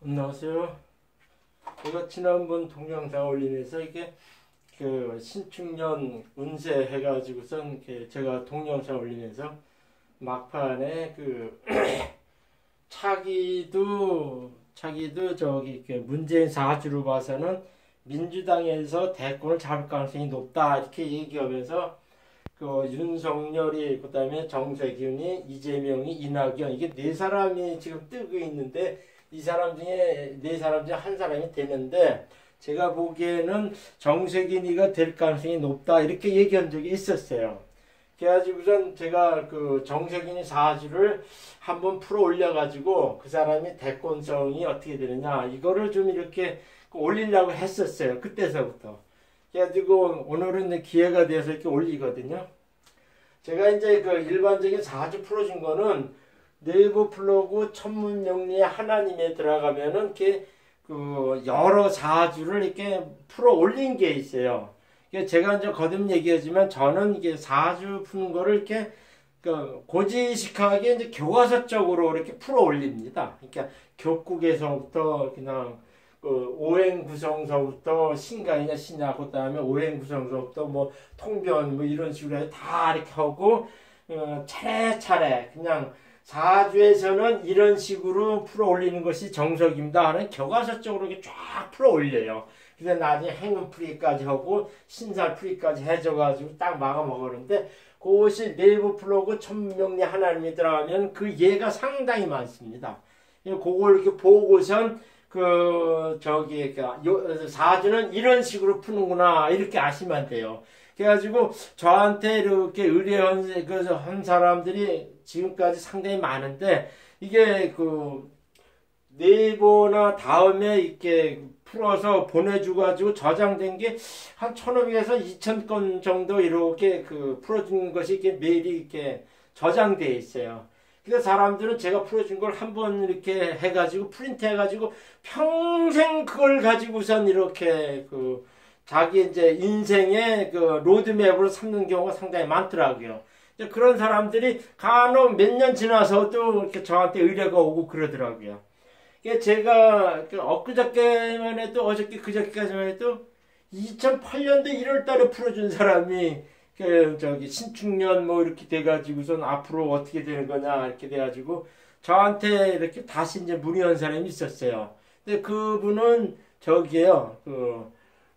안녕하세요. 제가 지난번 동영상 올리면서 이게 그 신축년 운세 해가지고선 제가 동영상 올리면서 막판에 그 차기도 저기 문재인 사주로 봐서는 민주당에서 대권을 잡을 가능성이 높다 이렇게 얘기하면서 그 윤석열이 그다음에 정세균이 이재명이 이낙연 이게 네 사람이 지금 뜨고 있는데 이 사람 중에 네 사람 중에 한 사람이 되는데 제가 보기에는 정세균이가 될 가능성이 높다 이렇게 얘기한 적이 있었어요. 그래가지고선 제가 그 정세균이 사주를 한번 풀어 올려가지고 그 사람이 대권성이 어떻게 되느냐 이거를 좀 이렇게 올리려고 했었어요. 그때서부터. 그래가지고 오늘은 기회가 돼서 이렇게 올리거든요. 제가 이제 그 일반적인 사주 풀어준 거는 네이버 블로그 천문명리의 하나님에 들어가면은 이렇게 그 여러 사주를 이렇게 풀어 올린 게 있어요. 제가 이제 거듭 얘기하지만 저는 이게 사주 푸는 거를 이렇게 그 고지식하게 이제 교과서적으로 이렇게 풀어 올립니다. 그러니까 격국에서부터 그냥 그 오행 구성서부터 신강이냐 신약 그다음에 오행 구성서부터 뭐 통변 뭐 이런 식으로 다 이렇게 하고 차례차례 그냥 사주에서는 이런 식으로 풀어 올리는 것이 정석입니다 하는 교과서적으로 이렇게 쫙 풀어 올려요. 그래서 나중에 행운풀이까지 하고 신살풀이까지 해줘가지고 딱 마감 먹었는데 그것이 네이버 블로그 천명리 하나님이 들어가면 그 예가 상당히 많습니다. 그걸 이렇게 보고선 사주는 이런 식으로 푸는구나 이렇게 아시면 돼요. 그래가지고 저한테 이렇게 의뢰한 사람들이 지금까지 상당히 많은데 이게 그 네이버나 다음에 이렇게 풀어서 보내주가지고 저장된 게 한 1,500에서 2,000건 정도 이렇게 그 풀어준 것이 이렇게 메일이 이렇게 저장되어 있어요. 그래서 사람들은 제가 풀어준 걸 한번 이렇게 해가지고 프린트 해가지고 평생 그걸 가지고선 이렇게 그 자기 이제 인생의 그 로드맵으로 삼는 경우가 상당히 많더라고요. 그런 사람들이 간혹 몇 년 지나서도 이렇게 저한테 의뢰가 오고 그러더라고요. 제가 엊그저께만 해도 어저께 그저께까지만 해도 2008년도 1월 달에 풀어준 사람이 신축년 뭐 이렇게 돼가지고선 앞으로 어떻게 되는 거냐 이렇게 돼가지고 저한테 이렇게 다시 이제 문의한 사람이 있었어요. 근데 그분은 그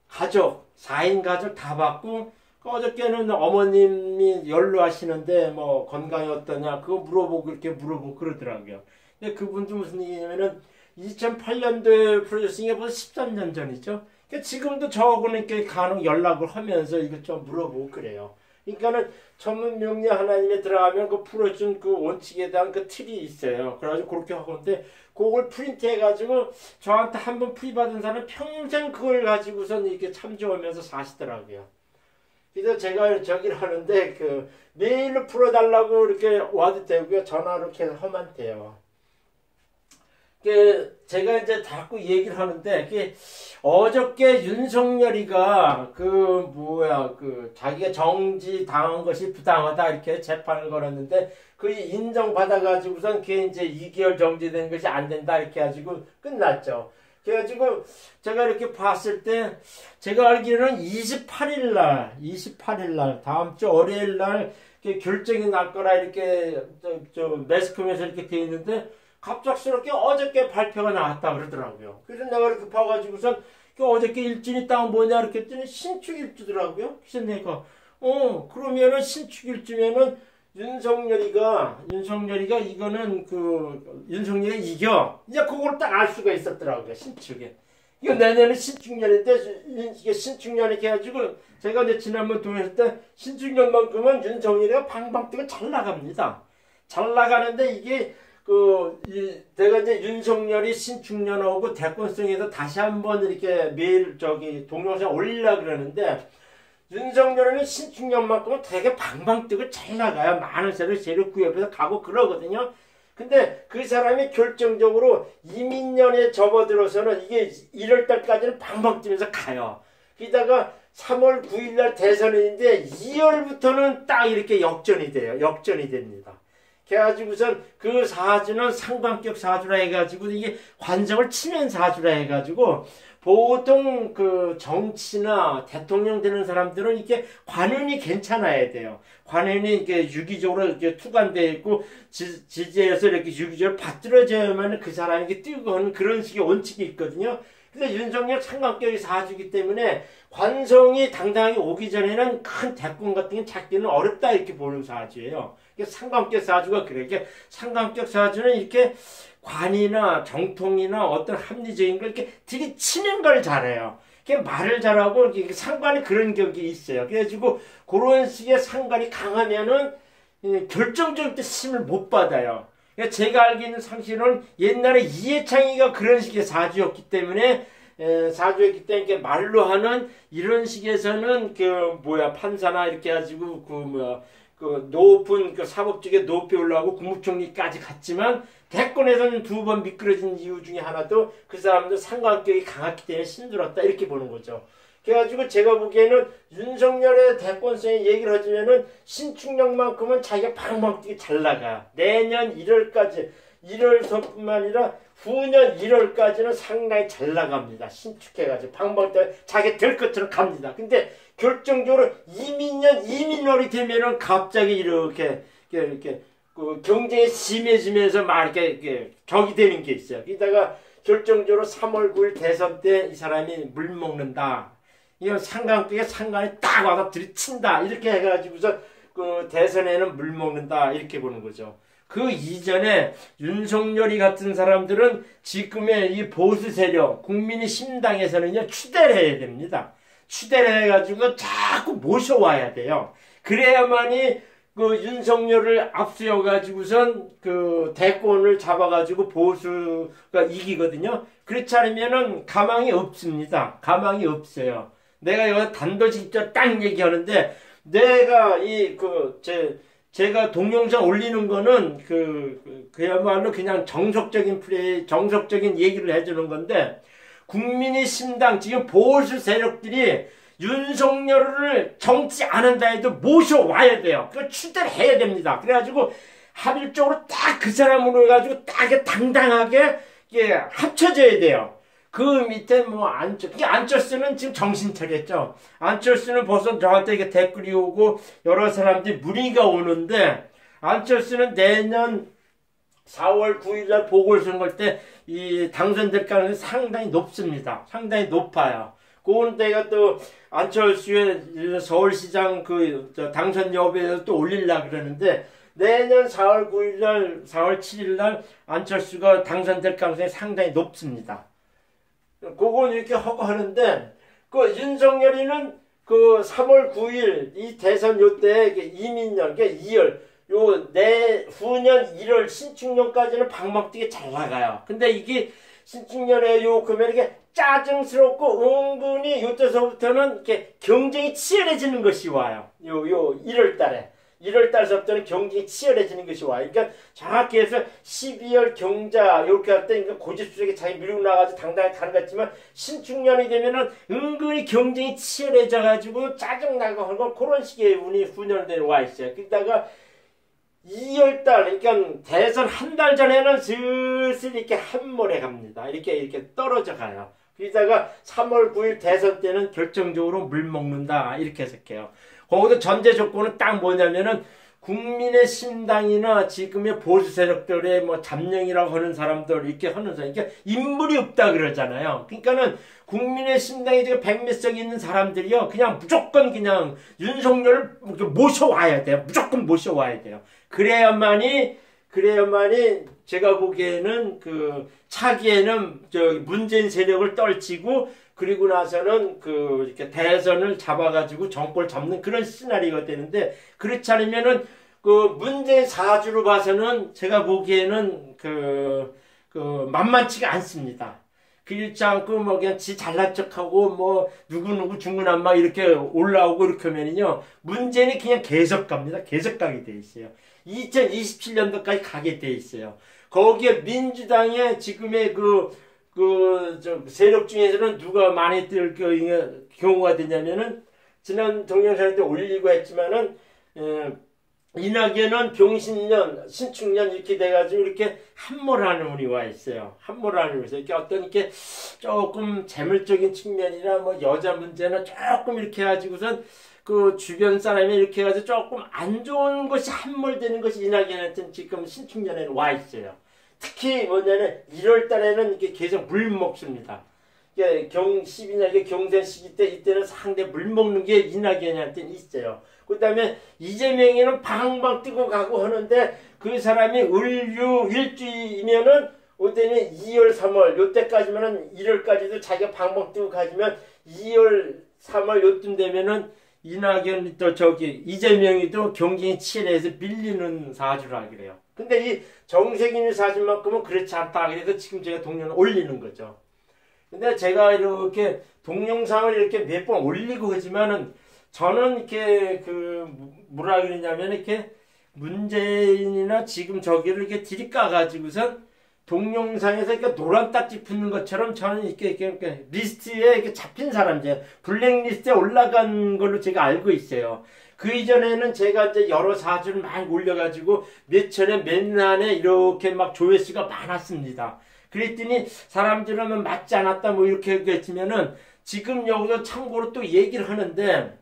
가족 4인 가족 다 받고 어저께는 어머님이 연로하시는데 뭐 건강이 어떠냐 그거 물어보고 이렇게 물어보고 그러더라고요. 근데 그분도 무슨 얘기냐면은 2008년도에 풀어줬으니 게 벌써 13년 전이죠. 지금도 저하고는 이렇게 간혹 연락을 하면서 이것 좀 물어보고 그래요. 그러니까는 천문명리 하나님에 들어가면 그 풀어준 그 원칙에 대한 그 틀이 있어요. 그래가지고 그렇게 하고 있는데 그걸 프린트 해가지고 저한테 한번 프리받은 사람은 평생 그걸 가지고선 이렇게 참조하면서 사시더라고요. 그래서 제가 저기를 하는데 그 메일로 풀어달라고 이렇게 와도 되고요. 전화로 이렇게 하면 돼요. 제가 이제 자꾸 얘기를 하는데 어저께 윤석열이가 자기가 정지 당한 것이 부당하다 이렇게 재판을 걸었는데 그게 인정받아가지고선 그게 이제 2개월 정지된 것이 안 된다 이렇게 해가지고 끝났죠. 그래가지고 제가 이렇게 봤을 때 제가 알기로는 28일 날 다음 주 월요일 날 결정이 날 거라 이렇게 매스컴에서 이렇게 돼 있는데 갑작스럽게 어저께 발표가 나왔다 그러더라고요. 그래서 내가 이렇게 봐가지고선 어저께 일진이 딱 뭐냐 이렇게 했더니 신축일주더라고요. 그래서 내가 그러면은 신축일주면은 윤석열이가 이거는 윤석열이 이겨. 이제 그걸 딱 알 수가 있었더라고요. 신축에. 이거 내년에 신축년인데 이게 신축년이 해가지고 제가 이제 지난번 동의했을 때 신축년만큼은 윤석열이가 방방 뛰고 잘 나갑니다. 잘 나가는데 이게 내가 이제 윤석열이 신축년하고 대권성에서 다시 한번 이렇게 매일 동영상 올리려고 그러는데 윤석열은 신축년만큼은 되게 방방 뛰고 잘 나가요. 많은 세를 구협해서 가고 그러거든요. 근데 그 사람이 결정적으로 이민년에 접어들어서는 이게 1월달까지는 방방 뛰면서 가요. 그러다가 3월 9일날 대선인데 2월부터는 딱 이렇게 역전이 됩니다. 그래가지고선 그 사주는 상관격 사주라 해가지고 이게 관성을 치는 사주라 해가지고 보통 그 정치나 대통령 되는 사람들은 이렇게 관운이 괜찮아야 돼요. 관운이 이렇게 유기적으로 이렇게 투관되어 있고 지지해서 이렇게 유기적으로 받들어져야만 그 사람에게 뛰고 하는 그런 식의 원칙이 있거든요. 근데 윤석열 상관격이 사주기 때문에 관성이 당당하게 오기 전에는 큰 대권 같은 게 찾기는 어렵다 이렇게 보는 사주예요. 상관격 사주가 그래. 상관격 사주는 이렇게 관이나 정통이나 어떤 합리적인 걸 이렇게 들이치는 걸 잘해요. 말을 잘하고 이렇게 상관이 그런 격이 있어요. 그래가지고 그런 식의 상관이 강하면은 결정적일 때 힘을 못 받아요. 제가 알고 있는 상식은 옛날에 이해창이가 그런 식의 사주였기 때문에 말로 하는 이런 식에서는 판사나 이렇게 해가지고 높은 사법직에 높이 올라가고 국무총리까지 갔지만 대권에서는 2번 미끄러진 이유 중에 하나도 그 사람도 상관격이 강했기 때문에 힘들었다 이렇게 보는 거죠. 그래가지고 제가 보기에는 윤석열의 대권성에 얘기를 하자면은 신축년만큼은 자기가 방방뛰기 잘 나가. 내년 1월까지 1월서뿐만 아니라 후년 1월까지는 상당히 잘 나갑니다. 신축해가지고 방방뛰기 자기 될 것처럼 갑니다. 근데 결정적으로 이민년이 되면은 갑자기 이렇게 경쟁이 심해지면서 막 이렇게 적이 되는 게 있어요. 게다가 결정적으로 3월 9일 대선 때 이 사람이 물 먹는다. 이건 상관격에 상관이 딱 와서 들이친다. 이렇게 해가지고서 대선에는 물 먹는다. 이렇게 보는 거죠. 그 이전에 윤석열이 같은 사람들은 지금의 이 보수 세력, 국민의 신당에서는요, 추대를 해야 됩니다. 추대를 해가지고 자꾸 모셔와야 돼요. 그래야만이 윤석열을 앞세워가지고선 대권을 잡아가지고 보수가 이기거든요. 그렇지 않으면은 가망이 없습니다. 가망이 없어요. 내가 여기 단도직입적으로 딱 얘기하는데, 내가 제가 동영상 올리는 거는 그야말로 그냥 정석적인 얘기를 해주는 건데, 국민의 신당, 지금 보수 세력들이 윤석열을 정치 안 한다 해도 모셔와야 돼요. 그거 추대를 해야 됩니다. 그래가지고 합일적으로 딱 그 사람으로 해가지고 딱 당당하게 합쳐져야 돼요. 그 밑에 안철수는 지금 정신 차렸죠. 안철수는 벌써 저한테 이게 댓글이 오고 여러 사람들이 문의가 오는데, 안철수는 내년 4월 9일날 보궐선거 때 이 당선될 가능성이 상당히 높습니다. 상당히 높아요. 그런데가 또 안철수의 서울시장 당선 여부에서 또 올리려고 그러는데, 내년 4월 9일날, 4월 7일날 안철수가 당선될 가능성이 상당히 높습니다. 그건 이렇게 하고 하는데, 윤석열이는 3월 9일 이 대선 요때 이민년, 2월, 후년 1월 신축년까지는 방방뛰기 잘 나가요. 근데 이게 신축년에 그러면 이게 짜증스럽고 은근히 요때서부터는 이렇게 경쟁이 치열해지는 것이 와요. 1월 달에. 1월 달서부터는 경쟁이 치열해지는 것이 와요. 그러니까 정확히 해서 12월 경자 이렇게 할 때 고집스럽게 자기 밀고 나가서 당당하게 가는 것 같지만, 신축년이 되면은 은근히 경쟁이 치열해져가지고 짜증나고 하는 그런 식의 운이 후년에 와 있어요. 그러다가 2월달, 그러니까 대선 한 달 전에는 슬슬 이렇게 한몰에 갑니다. 이렇게 떨어져 가요. 그러다가 3월 9일 대선 때는 결정적으로 물 먹는다. 이렇게 해석해요. 거기서 전제 조건은 딱 뭐냐면은, 국민의 신당이나 지금의 보수 세력들의 잠령이라고 하는 사람들, 이렇게 하는 사람, 그러니까 인물이 없다 그러잖아요. 그러니까는 국민의 신당에 지금 백몇석 있는 사람들이요, 그냥 무조건 그냥 윤석열을 모셔와야 돼요. 무조건 모셔와야 돼요. 그래야만이 제가 보기에는 차기에는 문재인 세력을 떨치고, 그리고 나서는 이렇게 대선을 잡아가지고 정권을 잡는 그런 시나리오가 되는데, 그렇지 않으면은 문재인 사주로 봐서는 제가 보기에는 만만치가 않습니다. 그렇지 않고 그냥 지 잘난 척하고 누구누구 중구난 막 이렇게 올라오고 이렇게 하면은요, 문재인이 그냥 계속 갑니다. 계속 가게 돼 있어요. 2027년도까지 가게 돼 있어요. 거기에 민주당의 지금의 세력 중에서는 누가 많이 뜰 경우가 되냐면은, 지난 동영상에 때 올리고 했지만은, 이낙연은 병신년, 신축년 이렇게 돼가지고 이렇게 함몰하는 운이 와 있어요. 함몰하는 운이 있어요. 이렇게 어떤 이렇게 조금 재물적인 측면이나 뭐 여자 문제나 조금 이렇게 해가지고선 그 주변 사람이 이렇게 해가지고 조금 안 좋은 것이 함몰되는 것이 이낙연한테는 지금 신축년에는 와 있어요. 특히 뭐냐면 1월 달에는 이렇게 계속 물 먹습니다. 이게 12년에 경선 시기 때 이때는 상대 물 먹는 게 이낙연한테는 있어요. 그 다음에 이재명이는 방방 뜨고 가고 하는데 그 사람이 을류 일주이면은 그때는 2월 3월 요때까지면은 1월까지도 자기가 방방 뜨고 가지면 2월 3월 요쯤 되면은 이낙연 또 저기 이재명이도 경쟁이 치열해서 밀리는 사주라 그래요. 근데 이 정세균이 사주만큼은 그렇지 않다. 그래서 지금 제가 동영상을 올리는 거죠. 근데 제가 이렇게 동영상을 이렇게 몇 번 올리고 하지만은 저는 이렇게 그 뭐라 그러냐면 이렇게 문재인이나 지금 저기를 이렇게 들이까 가지고선 동영상에서 이렇게 노란 딱지 붙는 것처럼 저는 이렇게 리스트에 이렇게 잡힌 사람들 블랙리스트에 올라간 걸로 제가 알고 있어요. 그 이전에는 제가 이제 여러 사주를 많이 올려가지고 몇 천에 몇 난에 이렇게 막 조회수가 많았습니다. 그랬더니 사람들은 맞지 않았다 뭐 이렇게 했으면은 지금 여기서 참고로 또 얘기를 하는데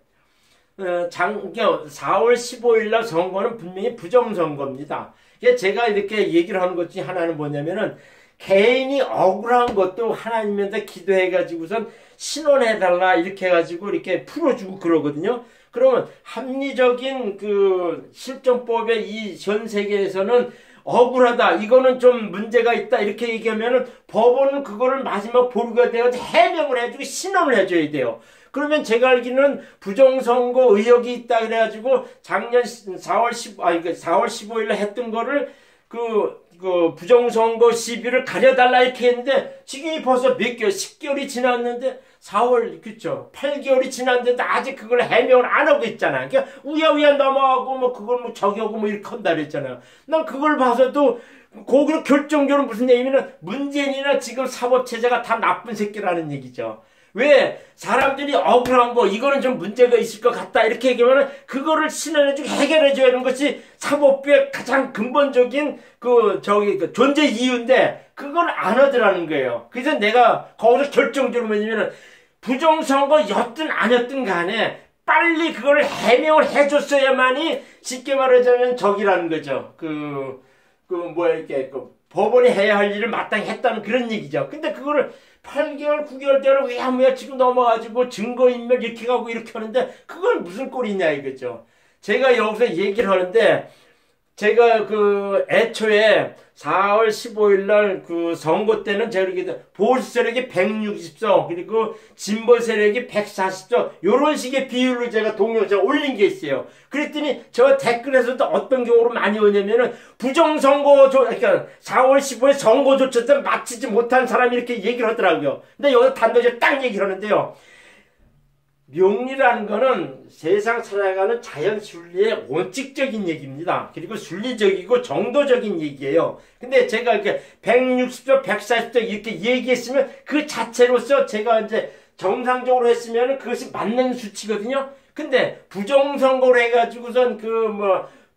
4월 15일 날 선거는 분명히 부정선거입니다. 제가 이렇게 얘기를 하는 것 중에 하나는 뭐냐면은 개인이 억울한 것도 하나님한테 기도해가지고선 신원해달라 이렇게 해가지고 이렇게 풀어주고 그러거든요. 그러면 합리적인 그 실정법의 이 전 세계에서는 억울하다, 이거는 좀 문제가 있다 이렇게 얘기하면은 법원은 그거를 마지막 보류가 되어서 해명을 해주고 신원을 해줘야 돼요. 그러면 제가 알기는 부정선거 의혹이 있다 그래가지고 작년 4월 15일에 했던 거를 그 부정선거 시비를 가려달라 이렇게 했는데 지금이 벌써 몇 개월, 10개월이 지났는데 4월, 그쵸. 8개월이 지났는데도 아직 그걸 해명을 안 하고 있잖아요. 그러니까 우야우야 넘어가고 뭐 그걸 뭐 저기하고 뭐 이렇게 한다 그랬잖아요. 난 그걸 봐서도 거기로 결정적으로 무슨 얘기냐면 문재인이나 지금 사법체제가 다 나쁜 새끼라는 얘기죠. 왜 사람들이 억울한 거 이거는 좀 문제가 있을 것 같다 이렇게 얘기하면 그거를 신원해주고 해결해줘야 하는 것이 사법부의 가장 근본적인 그 존재 이유인데 그걸 안 하더라는 거예요. 그래서 내가 거기서 결정적으로 뭐냐면 부정선거였든 아니었든 간에 빨리 그걸 해명을 해줬어야만이 쉽게 말하자면 적이라는 거죠. 법원이 해야 할 일을 마땅히 했다는 그런 얘기죠. 근데 그거를 8개월, 9개월 대로 왜야 지금 넘어가지고 증거인멸 이렇게 가고 이렇게 하는데 그건 무슨 꼴이냐 이거죠. 제가 여기서 얘기를 하는데 제가 애초에 4월 15일 날 선거 때는 제가 이렇게 보수 세력이 160석 그리고 진보 세력이 140석 요런 식의 비율로 제가 동영상 올린 게 있어요. 그랬더니 저 댓글에서도 어떤 경우로 많이 오냐면은 부정선거 그러니까 4월 15일 선거조차 마치지 못한 사람이 이렇게 얘기를 하더라고요. 근데 여기서 단도직으로 딱 얘기를 하는데요. 명리라는 거는 세상 살아가는 자연 순리의 원칙적인 얘기입니다. 그리고 순리적이고 정도적인 얘기예요. 근데 제가 이렇게 160조, 140조 이렇게 얘기했으면 그 자체로서 제가 이제 정상적으로 했으면 그것이 맞는 수치거든요. 근데 부정선거로 해가지고선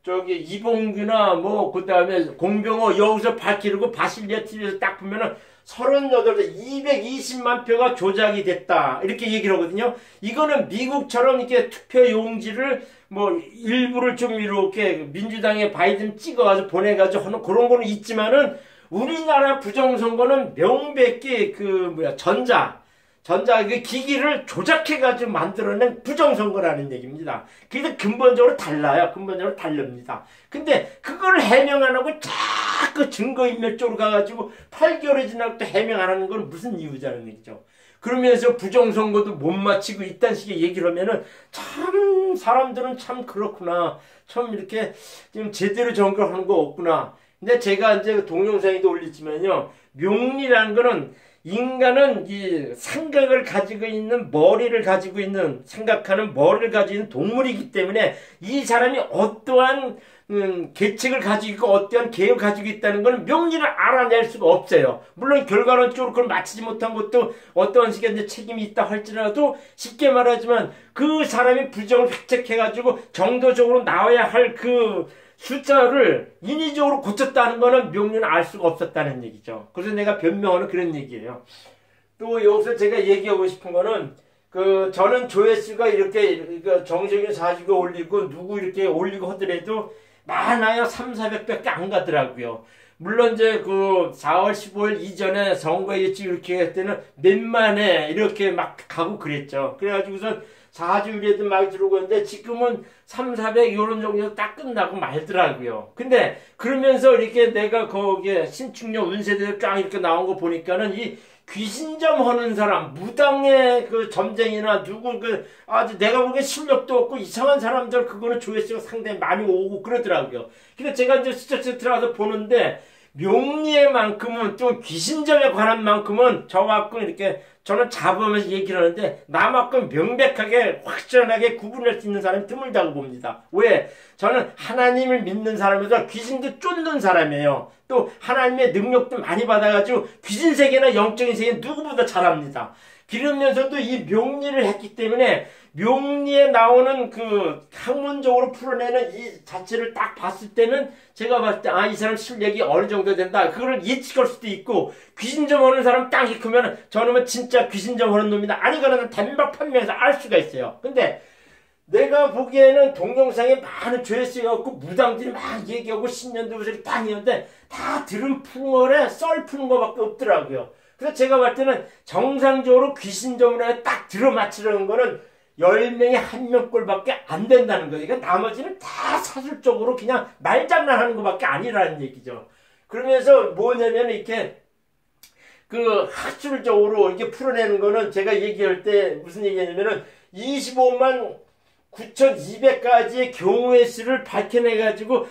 이봉규나 그 다음에 공병호 여기서 밝히고 바실리아 TV에서 딱 보면은 38대 220만 표가 조작이 됐다. 이렇게 얘기를 하거든요. 이거는 미국처럼 이렇게 투표 용지를 일부를 좀 이렇게 민주당의 바이든 찍어가지고 보내가지고 하는 그런 거는 있지만은 우리나라 부정선거는 명백히 전자 기기를 조작해가지고 만들어낸 부정선거라는 얘기입니다. 그래서 근본적으로 달라요. 근본적으로 다릅니다. 근데 그걸 해명 안 하고 자꾸 증거인멸 쪽으로 가가지고 8개월이 지나고 또 해명 안 하는 건 무슨 이유자는 얘기죠. 그러면서 부정선거도 못 마치고 이딴 식의 얘기를 하면은 참 사람들은 참 그렇구나. 참 이렇게 좀 제대로 정결하는 거 없구나. 근데 제가 이제 그 동영상에도 올렸지만요. 명리라는 거는 인간은 이 생각을 가지고 있는 머리를 가지고 있는 생각하는 머리를 가지고 있는 동물이기 때문에 이 사람이 어떠한 계책을 가지고 있고 어떠한 계획을 가지고 있다는 것은 명리를 알아낼 수가 없어요. 물론 결과론적으로 그걸 맞추지 못한 것도 어떠한 식의 이제 책임이 있다 할지라도 쉽게 말하지만 그 사람이 부정을 획책해가지고 정도적으로 나와야 할 그 숫자를 인위적으로 고쳤다는 것은 명리는 알 수가 없었다는 얘기죠. 그래서 내가 변명하는 그런 얘기예요. 또 여기서 제가 얘기하고 싶은 거는 저는 조회수가 이렇게 정적인 사주가 올리고 누구 이렇게 올리고 하더라도 많아야 3,400밖에 안 가더라고요. 물론 이제 4월 15일 이전에 선거 예측 이렇게 할 때는 몇만에 이렇게 막 가고 그랬죠. 그래가지고선 4주일에도 막 들어오고 있는데 지금은 3, 400 이런 정도 딱 끝나고 말더라고요. 근데 그러면서 이렇게 내가 거기에 신축년 운세대로 쫙 이렇게 나온 거 보니까는 이 귀신점 하는 사람, 무당의 그 점쟁이나 누구 아주 내가 보기엔 실력도 없고 이상한 사람들 그거는 조회수가 상당히 많이 오고 그러더라고요. 근데 제가 이제 스쳐서 들어가서 보는데 명리에만큼은 또 귀신점에 관한 만큼은 저만큼 이렇게 저는 잡으면서 얘기를 하는데 나만큼 명백하게 확실하게 구분할 수 있는 사람이 드물다고 봅니다. 왜? 저는 하나님을 믿는 사람에서 귀신도 쫓는 사람이에요. 또 하나님의 능력도 많이 받아가지고 귀신 세계나 영적인 세계 누구보다 잘합니다. 그러면서도 이 명리를 했기 때문에 명리에 나오는 그 학문적으로 풀어내는 이 자체를 딱 봤을 때는 제가 봤을 때 이 사람 실력이 어느 정도 된다. 그걸 예측할 수도 있고 귀신점 하는 사람 딱 익으면 저놈은 진짜 귀신점 하는 놈이다. 아니거나 단박 판명해서 알 수가 있어요. 근데 내가 보기에는 동영상에 많은 조회수가 없고 무당들이 막 얘기하고 신년도 소리 딱 있는데 다 들은 풍월에 썰 푸는 거밖에 없더라고요. 그래서 제가 봤을 때는 정상적으로 귀신점으로 딱 들어맞추려는 거는 10명에 1명꼴밖에 안 된다는 거예요. 그러니까 나머지는 다 사술적으로 그냥 말장난하는 것밖에 아니라는 얘기죠. 그러면서 뭐냐면 이렇게 학술적으로 이렇게 풀어내는 거는 제가 얘기할 때 무슨 얘기냐면은 25만 9,200가지의 경우의 수를 밝혀내가지고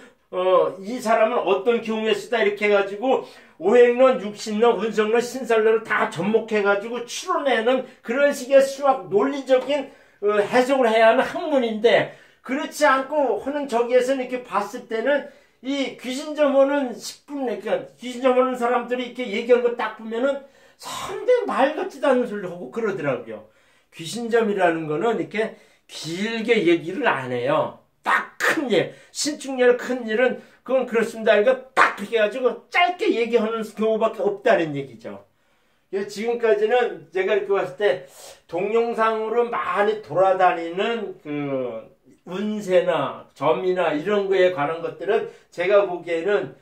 이 사람은 어떤 경우의 수다 이렇게 해가지고 오행론, 육신론, 운성론, 신설론을 다 접목해가지고 추론내는 그런 식의 수학 논리적인 해석을 해야 하는 학문인데 그렇지 않고 하는 저기에서는 이렇게 봤을 때는 이 귀신점 오는 10분, 그러니까 귀신점 오는 사람들이 이렇게 얘기하는 거 딱 보면은 상당히 말 같지도 않은 소리를 하고 그러더라고요. 귀신점이라는 거는 이렇게 길게 얘기를 안 해요. 딱 큰 일, 신축년 큰 일은 그건 그렇습니다. 이거 딱 그렇게 해가지고 짧게 얘기하는 경우밖에 없다는 얘기죠. 지금까지는 제가 이렇게 봤을 때 동영상으로 많이 돌아다니는 운세나 점이나 이런 거에 관한 것들은 제가 보기에는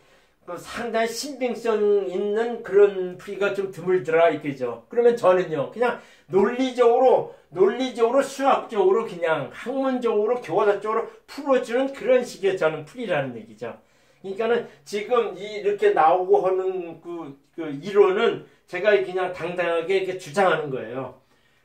상당히 신빙성 있는 그런 풀이가 좀 드물더라 이거죠. 그러면 저는요 그냥 논리적으로 수학적으로 그냥 학문적으로 교과서적으로 풀어주는 그런 식의 저는 풀이라는 얘기죠. 그러니까는 지금 이렇게 나오고 하는 그 이론은 제가 그냥 당당하게 이렇게 주장하는 거예요.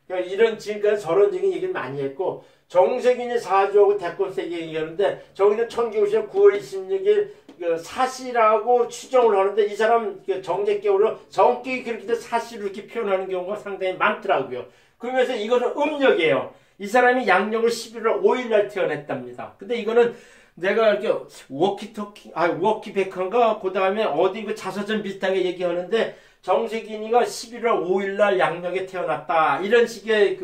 그러니까 이런 지금까지 서론적인 얘기를 많이 했고 정세균이 사주하고 대권세계 얘기하는데 저기는 1950년 9월 26일 사시라고 추정을 하는데 이 사람 정제격으로 성격이 그렇게 사시로 이렇게 표현하는 경우가 상당히 많더라고요. 그러면서 이거는 음력이에요. 이 사람이 양력을 11월 5일 날 태어났답니다. 근데 이거는 내가 이렇게 워키백한가 그 다음에 어디 자서전 비슷하게 얘기하는데 정세균이가 11월 5일 날 양력에 태어났다 이런 식의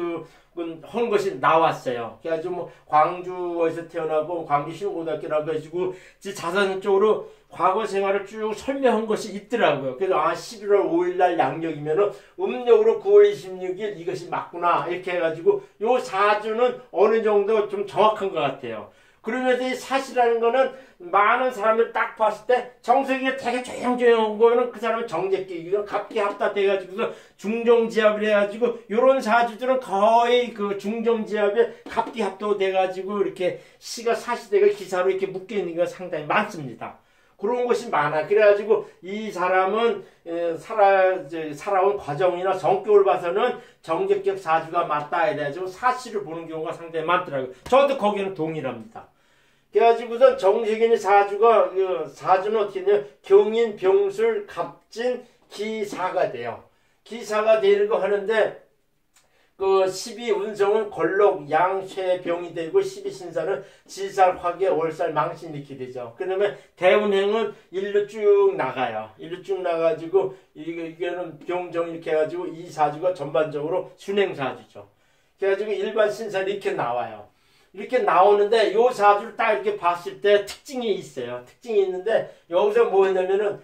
한 것이 나왔어요. 그래가지고 광주에서 태어나고 광주 신고등학교라고 해가지고 자선적으로 과거 생활을 쭉 설명한 것이 있더라고요. 그래서 11월 5일 날 양력이면은 음력으로 9월 26일 이것이 맞구나 이렇게 해가지고 요 사주는 어느 정도 좀 정확한 것 같아요. 그러면서 이 사시라는 거는 많은 사람들 딱 봤을 때 정석이가 되게 조용조용한 거는 그 사람은 정제끼기가 갑기 합답돼가지고서 중종지압을 해가지고 요런 사주들은 거의 중종지압에 갑기 합도돼가지고 이렇게 시가 사시대가 기사로 이렇게 묶여있는 게 상당히 많습니다. 그런 것이 많아. 그래가지고 이 사람은 살아온 과정이나 성격을 봐서는 정제격 사주가 맞다 이래가지고 사시를 보는 경우가 상당히 많더라고요. 저도 거기는 동일합니다. 그래가지고선 정식인의 사주가, 사주는 어떻게 되냐면 경인, 병술, 갑진, 기사가 돼요. 기사가 되는 거 하는데, 12운성은 걸록, 양, 쇠, 병이 되고, 12신사는 지살, 화계, 월살, 망신 이렇게 되죠. 그러면 대운행은 일로 쭉 나가요. 일로 쭉 나가지고, 이거는 병정 이렇게 해가지고, 이 사주가 전반적으로 순행사주죠. 그래가지고 일반 신사 이렇게 나와요. 이렇게 나오는데, 요 사주를 딱 이렇게 봤을 때 특징이 있어요. 특징이 있는데, 여기서 뭐 했냐면은,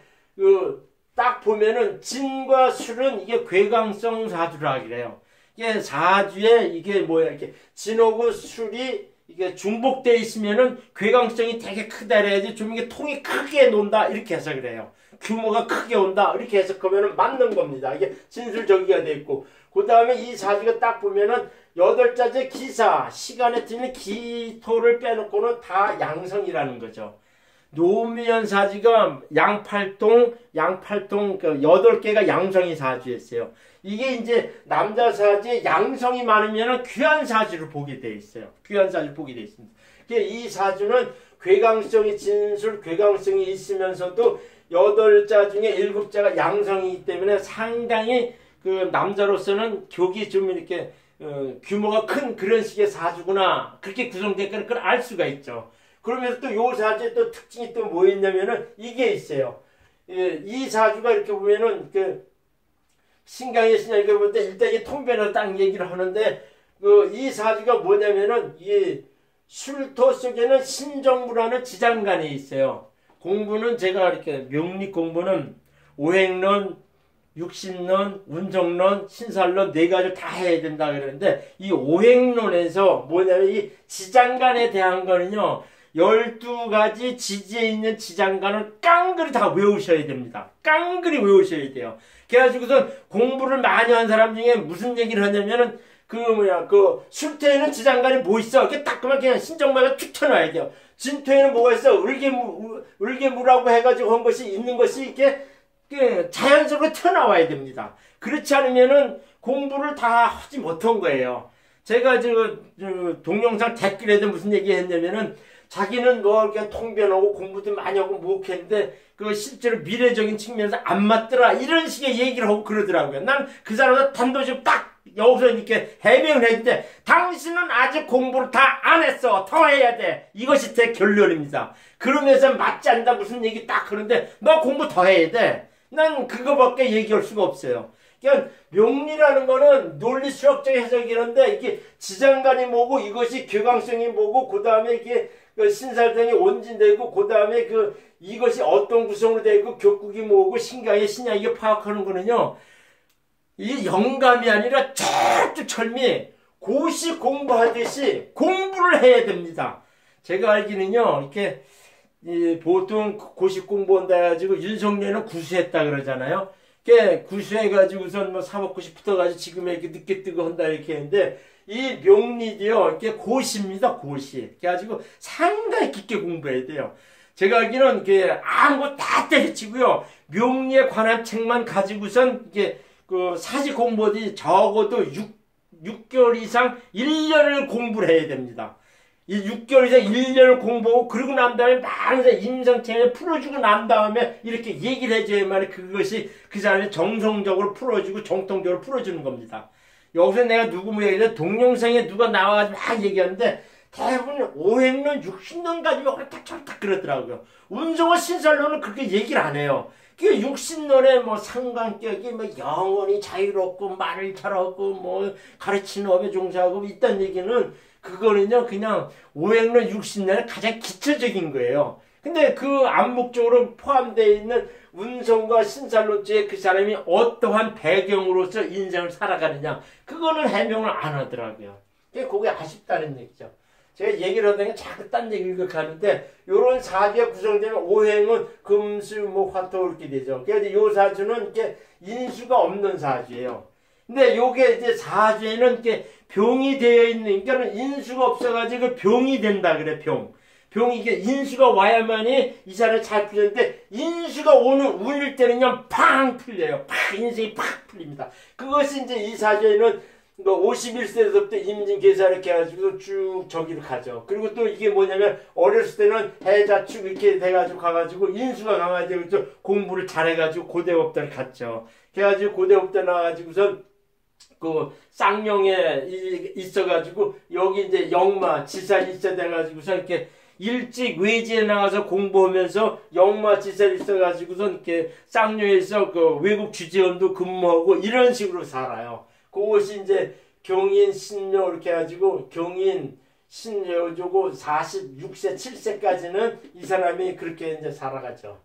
딱 보면은, 진과 술은 이게 괴강성 사주라 그래요. 이게 사주에 이게 뭐야 이렇게 진하고 술이 이게 중복되어 있으면은 괴강성이 되게 크다 그래야지 좀 이게 통이 크게 논다 이렇게 해서 그래요. 규모가 크게 온다 이렇게 해석하면은 맞는 겁니다. 이게 진술저기가 돼 있고 그 다음에 이 사주가 딱 보면은 8자째 기사 시간에 틀린 기토를 빼놓고는 다 양성이라는 거죠. 노무현 사주가 양팔동 그 8개가 양성이 사주였어요. 이게 이제 남자 사주에 양성이 많으면 귀한 사주를 보게 돼 있어요. 귀한 사주를 보게 돼 있습니다. 이 사주는 괴강성이 진술, 괴강성이 있으면서도 8자 중에 7자가 양성이기 때문에 상당히 그 남자로서는 격이 좀 이렇게 규모가 큰 그런 식의 사주구나. 그렇게 구성됐거나 그걸 알 수가 있죠. 그러면서 또 요 사주에 또 특징이 또 뭐 있냐면은 이게 있어요. 이 사주가 이렇게 보면은 신강의 신약 이렇게 볼 때 일단 이 통변을 딱 얘기를 하는데 이 사주가 뭐냐면은 이 술토 속에는 신정부라는 지장간이 있어요. 공부는 제가 이렇게 명리 공부는 오행론, 육신론, 운정론, 신살론 4가지를 다 해야 된다 그러는데 이 오행론에서 뭐냐면 이 지장간에 대한 거는요. 12가지 지지에 있는 지장간을 깡그리 다 외우셔야 됩니다. 깡그리 외우셔야 돼요. 그래가지고서 공부를 많이 한 사람 중에 무슨 얘기를 하냐면은 술토에는 지장간이 뭐 있어? 이렇게 딱 그냥 신정마가 툭 튀어나와야 돼요. 진토에는 뭐가 있어? 을개무라고 해가지고 한 것이 있는 것이 이렇게 자연스럽게 튀어나와야 됩니다. 그렇지 않으면은 공부를 다 하지 못한 거예요. 제가 동영상 댓글에도 무슨 얘기 했냐면은 자기는 뭐 이렇게 통변하고 공부도 많이 하고 뭐 했는데 실제로 미래적인 측면에서 안 맞더라 이런 식의 얘기를 하고 그러더라고요. 난 그 사람한테 단도직입 딱 여기서 이렇게 해명을 했는데 당신은 아직 공부를 다 안 했어. 더 해야 돼. 이것이 제 결론입니다. 그러면서 맞지 않다 무슨 얘기 딱 하는데 너 공부 더 해야 돼. 난 그거밖에 얘기할 수가 없어요. 그러니까 명리라는 거는 논리 수학적 해석이는데 이게 지장간이 뭐고 이것이 교강성이 뭐고 그 다음에 이게 신살등이 온진되고 그 다음에 이것이 어떤 구성으로 되고 격국이 뭐고 신강의 신약이 파악하는 거는요. 이 영감이 아니라 철두철미 고시 공부하듯이 공부를 해야 됩니다. 제가 알기는요. 이렇게 보통 고시 공부한다 해가지고 윤석열은 구수했다 그러잖아요. 구수해가지고선 뭐 사법고시 붙어가지고 지금 이렇게 늦게 뜨고 한다 이렇게 했는데 이 명리도요, 이렇게 고시입니다, 고시. 그래가지고 상당히 깊게 공부해야 돼요. 제가 알기는 아무것도 다 때려치고요, 명리에 관한 책만 가지고선 사지 공부하듯이 적어도 6개월 이상 1년을 공부를 해야 됩니다. 이 6개월 이상 1년을 공부하고 그러고 난 다음에 많은 임상체를 풀어주고 난 다음에 이렇게 얘기를 해줘야만 그것이 그 사람이 정성적으로 풀어주고 정통적으로 풀어주는 겁니다. 여기서 내가 누구 얘기해 동영상에 누가 나와가지고 막 얘기하는데 대부분 오행론, 육신론 가지고 옳딱저옳딱 그러더라고요. 운성과 신살론은 그렇게 얘기를 안 해요. 육신론에 뭐 상관격이 뭐 영원히 자유롭고 말을 잘하고 뭐 가르치는 업에 종사하고 있다는 얘기는 그거는요 그냥 오행론, 육신론의 가장 기초적인 거예요. 근데 그 암묵적으로 포함되어 있는 운성과 신살론죄에 그 사람이 어떠한 배경으로서 인생을 살아가느냐 그거는 해명을 안 하더라고요. 그게 아쉽다는 얘기죠. 제가 얘기를 하다가 자꾸 딴 얘기를 하는데 요런 사주가 구성되면 오행은 금수 뭐 화토 이렇게 되죠. 그래서 요 사주는 이렇게 인수가 없는 사주예요. 근데 요게 이제 사주에는 이렇게 병이 되어 있는, 그러니까 인수가 없어가지고 병이 된다 그래, 병. 병이 이게 인수가 와야만이 이 사람이 잘 풀리는데, 인수가 운일 때는요, 팡 풀려요. 팍, 인생이 팍 풀립니다. 그것이 이제 이 사주에는 그러니까 51세부터 임진 계사 이렇게 해가지고 쭉 저기로 가죠. 그리고 또 이게 뭐냐면 어렸을 때는 해자축 이렇게 돼가지고 가가지고 인수가 강화되고 공부를 잘해가지고 고대법대를 갔죠. 그래가지고 고대법대 나와가지고선 그 쌍용에 있어가지고 여기 이제 영마 지살 있어 돼가지고서 이렇게 일찍 외지에 나가서 공부하면서 영마 지살 있어가지고서 이렇게 쌍용에서 그 외국 주재원도 근무하고 이런 식으로 살아요. 그것이 이제 경인 신묘 이렇게 해가지고 경인 신묘조고 46세 7세까지는 이 사람이 그렇게 이제 살아가죠.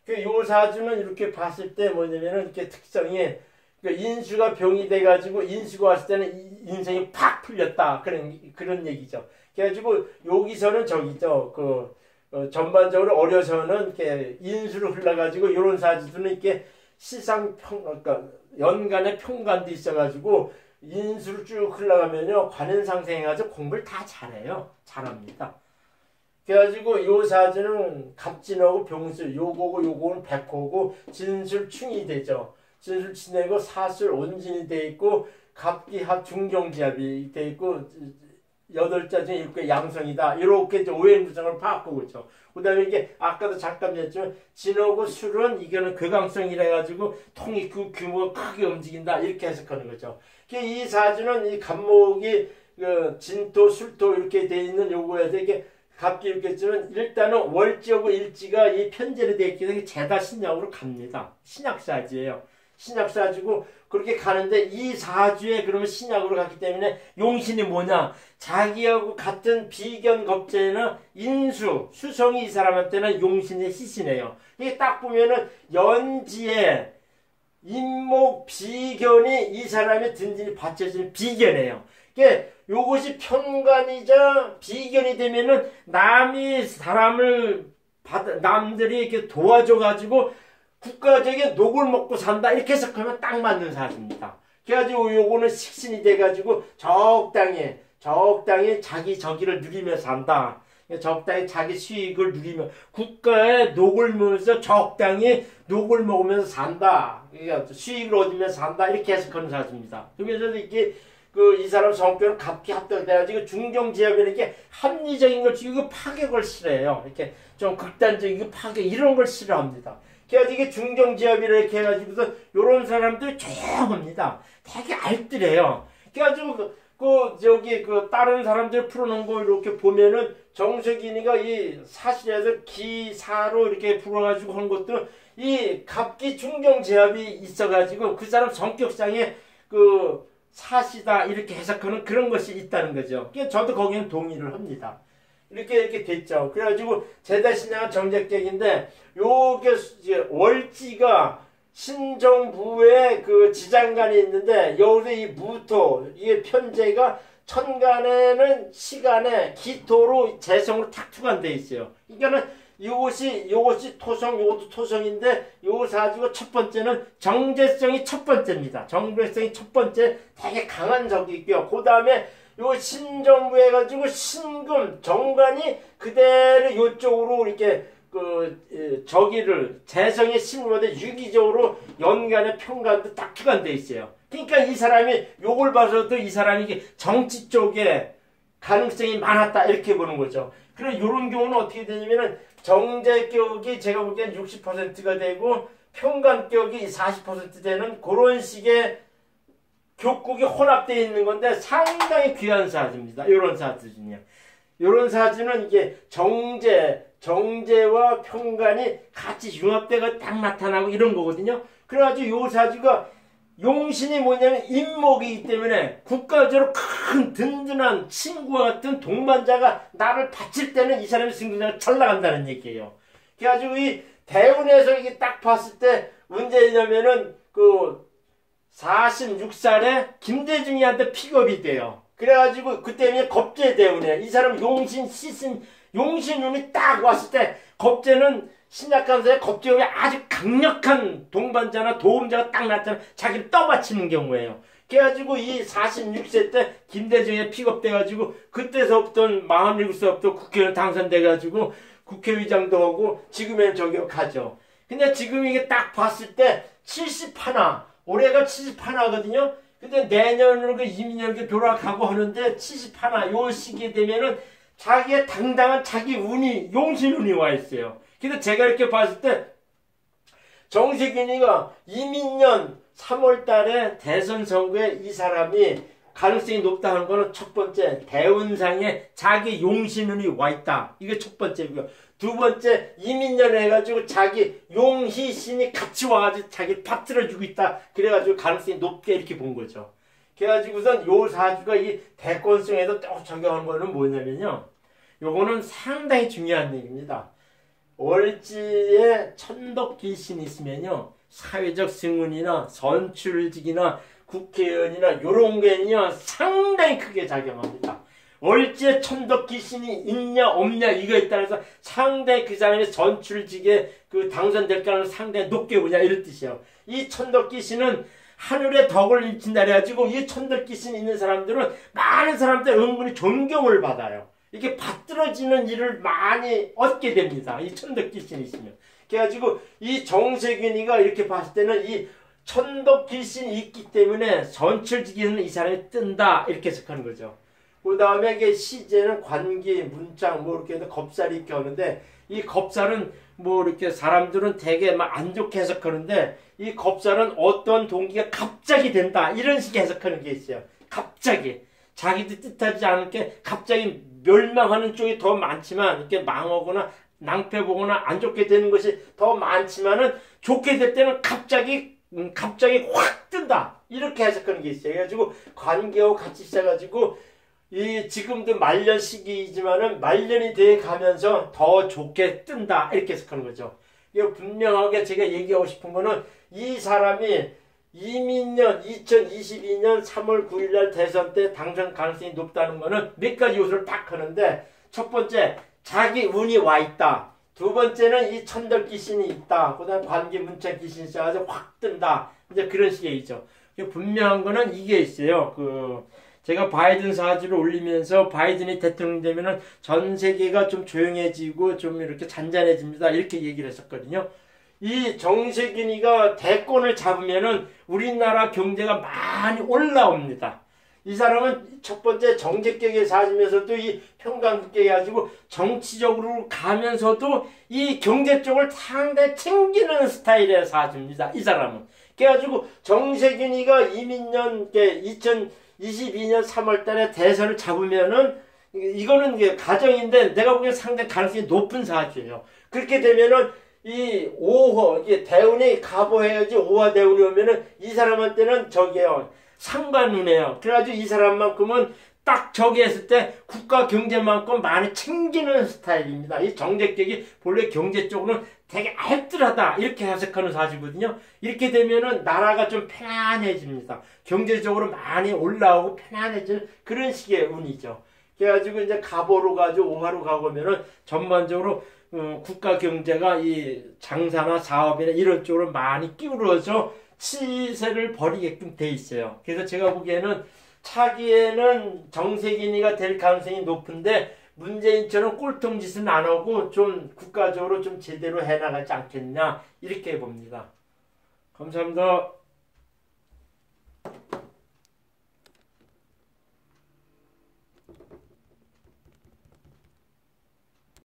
요 사주는 이렇게 봤을 때 뭐냐면은 이렇게 특성이 인수가 병이 돼가지고 인수가 왔을 때는 인생이 팍 풀렸다 그런 얘기죠. 그래가지고 여기서는 저기죠 전반적으로 어려서는 이렇게 인수로 흘러가지고 이런 사주들은 이렇게 그러니까 연간에 평간도 있어가지고 인수를 쭉 흘러가면요 관현상생해가지고 공부를 다 잘해요. 잘합니다. 그래가지고 요 사주는 갑진하고 병술 요거고 요거는 백호고 진술충이 되죠. 진술 치내고 사술 온진이 돼 있고 갑기합 중경지합이 돼 있고 8자 중에 6개 양성이다. 이렇게 이제 오행구성을 바꾸고 있죠. 그 다음에 이게 아까도 잠깐 얘기했지만 진하고 술은 이거는 괴강성이라 해가지고 통이 그 규모가 크게 움직인다. 이렇게 해석하는 거죠. 이 사주는 이 갑목이 진토 술토 이렇게 돼 있는 요거에서 이게 갑기 이렇게 있지만 일단은 월지하고 일지가 이 편제로 되어 있기 때문에 제다 신약으로 갑니다. 신약사주예요. 신약사주고 그렇게 가는데 이 사주에 그러면 신약으로 갔기 때문에 용신이 뭐냐? 자기하고 같은 비견겁제나 인수, 수성이 이 사람한테는 용신의 희신이에요. 이게 딱 보면은 연지에 인목 비견이 이 사람의 든든히 받쳐지는 비견이에요. 이게 요것이 편관이자 비견이 되면은 남들이 이렇게 도와줘가지고 국가적인 녹을 먹고 산다 이렇게 해석하면 딱 맞는 사주입니다. 그래가지고 요거는 식신이 돼가지고 적당히 자기 저기를 누리며 산다. 적당히 자기 수익을 누리며 국가의 녹을 먹으면서 적당히 녹을 먹으면서 산다. 그러니까 수익을 얻으면서 산다 이렇게 해석하는 사주입니다. 그러면서 이게 이 사람 성격은 갑기 합덕돼가지고 중경지합이라는 게 합리적인 걸 지고 파격을 싫어해요. 이렇게 좀 극단적인 파격 이런 걸 싫어합니다. 그래가지고 이게 중경지합이라 이렇게 해가지고서 요런 사람들 조용합니다. 되게 알뜰해요. 그래가지고 다른 사람들 풀어놓은 거 이렇게 보면은 정석인이가 이 사실에서 기사로 이렇게 풀어가지고 한 것도 이 갑기 중경지합이 있어가지고 그 사람 성격상에 사시다 이렇게 해석하는 그런 것이 있다는 거죠. 저도 거기는 동의를 합니다. 이렇게 됐죠. 그래가지고 제다신양은 정제격인데 요게 월지가 신정부의 지장간이 있는데 여기서 이 무토 이게 편제가 천간에는 시간에 기토로 재성으로 탁 투관돼 있어요. 그러니까는 이것이 토성, 요것도 토성인데 요 사주가 첫 번째는 정제성이 첫 번째입니다. 정제성이 첫 번째 되게 강한 적이 있고요. 그 다음에 요 신정부 해가지고 신금 정관이 그대로 요쪽으로 이렇게 저기를 재성의 신으로돼 유기적으로 연간의 평간도 딱 투관돼 있어요. 그러니까 이 사람이 요걸 봐서도 이 사람이 이게 정치 쪽에 가능성이 많았다 이렇게 보는 거죠. 그래서 요런 경우는 어떻게 되냐면은 정제격이 제가 보기엔 60%가 되고 평간격이 40% 되는 그런 식의 격국이 혼합되어 있는 건데 상당히 귀한 사주입니다. 요런 사주는요. 요런 사주는 이게 정제와 평간이 같이 융합되고 딱 나타나고 이런 거거든요. 그래가지고 요 사주가 용신이 뭐냐면 인목이기 때문에 국가적으로 큰 든든한 친구와 같은 동반자가 나를 바칠 때는 이 사람의 승부가 잘 나간다는 얘기예요. 그래가지고 이 대운에서 이게 딱 봤을 때 문제냐면은 46살에 김대중이한테 픽업이 돼요. 그래가지고 그때 겁제 대운에 이 사람 용신 운이 딱 왔을 때 겁제는 신약간서에 겁제운이 아주 강력한 동반자나 도움자가 딱 나타나 자기를 떠받치는 경우예요. 그래가지고 이 46세 때 김대중에 픽업돼가지고 그때서부터 47세부터 국회의원 당선돼가지고 국회의장도 하고 지금은 저기로 가죠. 근데 지금 이게 딱 봤을 때 71, 올해가 71거든요. 근데 내년으로 그 이민혁이 돌아가고 하는데 71, 요 시기에 되면은 자기의 당당한 자기 운이, 용신운이 와 있어요. 근데 제가 이렇게 봤을 때 정세균이가 이민년 3월 달에 대선 선거에 이 사람이 가능성이 높다 하는 거는 첫 번째, 대운상에 자기 용신운이 와 있다. 이게 첫 번째고요. 두 번째, 이민년에 해가지고 자기 용희신이 같이 와가지고 자기를 받들어주고 있다. 그래가지고 가능성이 높게 이렇게 본 거죠. 그래가지고선 요 사주가 이 대권성에도 또 적용하는 거는 뭐냐면요. 요거는 상당히 중요한 얘기입니다. 월지에 천덕귀신이 있으면요. 사회적 승운이나 선출직이나 국회의원이나 요런 게는요. 상당히 크게 작용합니다. 월지에 천덕귀신이 있냐 없냐 이거 있다 해서 상당히 그 사람이 선출직에 그 당선될 가능성이 상당히 높게 보냐 이런 뜻이에요. 이 천덕귀신은 하늘에 덕을 일친다 해가지고 이 천덕귀신 있는 사람들은 많은 사람들 은근히 존경을 받아요. 이렇게 받들어지는 일을 많이 얻게 됩니다. 이 천덕귀신이 있으면. 그래가지고 이 정세균이가 이렇게 봤을 때는 이 천덕귀신이 있기 때문에 선출직에는 이 사람이 뜬다 이렇게 해석하는 거죠. 그 다음에 이게 시제는 관기, 문장 뭐 이렇게 해서 겁살이 이렇게 하는데 이 겁살은 뭐 이렇게 사람들은 되게 막 안 좋게 해석하는데 이 겁살은 어떤 동기가 갑자기 된다 이런 식의 해석하는 게 있어요. 갑자기 자기도 뜻하지 않게 갑자기 멸망하는 쪽이 더 많지만 이렇게 망하거나 낭패보거나 안 좋게 되는 것이 더 많지만은 좋게 될 때는 갑자기 확 뜬다 이렇게 해석하는 게 있어요. 그래가지고 관계하고 같이 있어가지고 이 지금도 말년 시기이지만은 말년이 돼 가면서 더 좋게 뜬다 이렇게 해석하는 거죠. 이거 분명하게 제가 얘기하고 싶은 거는 이 사람이 이민년 2022년 3월 9일날 대선 때 당선 가능성이 높다는 거는 몇 가지 요소를 딱 하는데 첫 번째 자기 운이 와 있다. 두 번째는 이 천덕귀신이 있다. 그 다음에 관계문자귀신이 있어가지고 확 뜬다. 이제 그런 식의 얘기죠. 분명한 거는 이게 있어요. 제가 바이든 사주를 올리면서 바이든이 대통령 되면은 전 세계가 좀 조용해지고 좀 이렇게 잔잔해집니다. 이렇게 얘기를 했었거든요. 이 정세균이가 대권을 잡으면은 우리나라 경제가 많이 올라옵니다. 이 사람은 첫 번째 정제격에 사시면서도 이 평강국격에 가지고 정치적으로 가면서도 이 경제 쪽을 상당히 챙기는 스타일의 사주입니다. 이 사람은. 그래가지고 정세균이가 이민년 2022년 3월 달에 대선을 잡으면은 이거는 가정인데 내가 보기엔 상당히 가능성이 높은 사주예요. 그렇게 되면은 이 5호, 이게 대운이 가보해야지 5화 대운이 오면은 이 사람한테는 저게요. 상관운이에요. 그래가지고 이 사람만큼은 딱 저기 했을 때 국가 경제만큼 많이 챙기는 스타일입니다. 이 정제격이 본래 경제 쪽으로는 되게 알뜰하다. 이렇게 해석하는 사주거든요. 이렇게 되면은 나라가 좀 편안해집니다. 경제적으로 많이 올라오고 편안해지는 그런 식의 운이죠. 그래가지고 이제 가보로 가지고 5화로 가보면은 전반적으로 국가 경제가 이 장사나 사업이나 이런 쪽으로 많이 기울어져 치세를 벌이게끔 돼 있어요. 그래서 제가 보기에는 차기에는 정세균이가 될 가능성이 높은데 문재인처럼 꼴통짓은 안 하고 좀 국가적으로 좀 제대로 해나가지 않겠냐 이렇게 봅니다. 감사합니다.